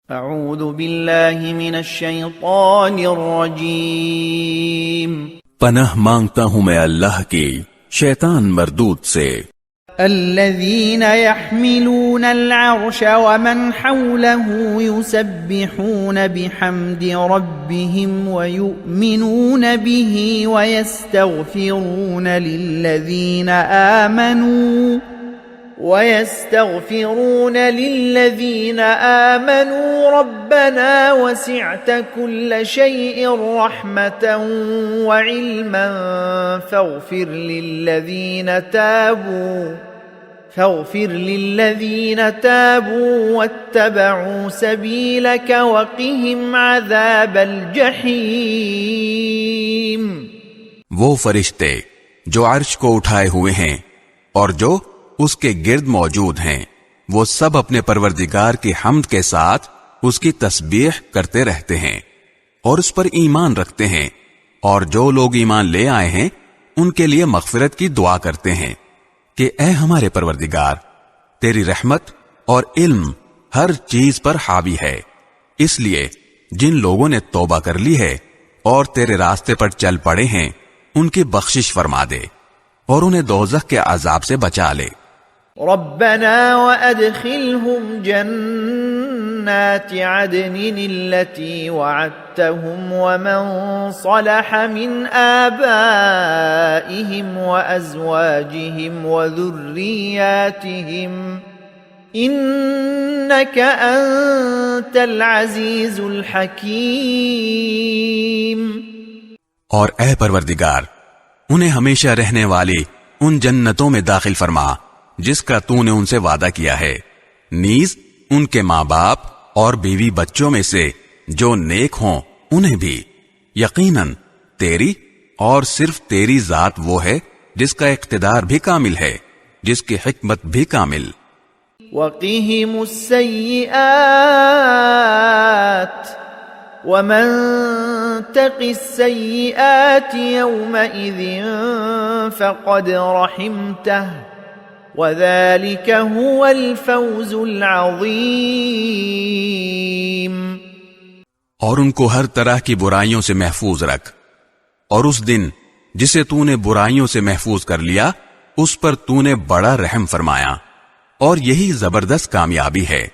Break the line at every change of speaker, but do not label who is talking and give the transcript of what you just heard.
اعوذ باللہ من الشیطان الرجیم
پناہ مانگتا ہوں میں اللہ کی شیطان مردود سے۔
الذین يحملون العرش ومن حوله يسبحون بحمد ربهم ويؤمنون به ويستغفرون للذين آمنوا ربنا وسعت كل شيء رحمة وعلما فاغفر للذين تابوا واتبعوا سبيلك وقهم عذاب الجحيم۔
وہ فرشتے جو عرش کو اٹھائے ہوئے ہیں اور جو اس کے گرد موجود ہیں، وہ سب اپنے پروردگار کی حمد کے ساتھ اس کی تسبیح کرتے رہتے ہیں اور اس پر ایمان رکھتے ہیں، اور جو لوگ ایمان لے آئے ہیں ان کے لیے مغفرت کی دعا کرتے ہیں کہ اے ہمارے پروردگار، تیری رحمت اور علم ہر چیز پر حاوی ہے، اس لیے جن لوگوں نے توبہ کر لی ہے اور تیرے راستے پر چل پڑے ہیں ان کی بخشش فرما دے اور انہیں دوزخ کے عذاب سے بچا لے۔
ربنا وادخلهم جنات عدن التي وعدتهم ومن صلح من آبائهم وأزواجهم وذرياتهم إنك أنت العزيز الحكيم۔
اور اے پروردگار، انہیں ہمیشہ رہنے والی ان جنتوں میں داخل فرما جس کا تو نے ان سے وعدہ کیا ہے، نیز ان کے ماں باپ اور بیوی بچوں میں سے جو نیک ہوں انہیں بھی۔ یقیناً تیری اور صرف تیری ذات وہ ہے جس کا اقتدار بھی کامل ہے، جس کی حکمت بھی کامل۔
وَقِهِمُ السَّيِّئَاتِ وَمَن تَقِ السَّيِّئَاتِ يَوْمَئِذٍ فَقَدْ رَحِمْتَهُ وَذَلِكَ هُوَ الْفَوْزُ الْعَظِيمُ۔
اور ان کو ہر طرح کی برائیوں سے محفوظ رکھ، اور اس دن جسے تو نے برائیوں سے محفوظ کر لیا اس پر تو نے بڑا رحم فرمایا، اور یہی زبردست کامیابی ہے۔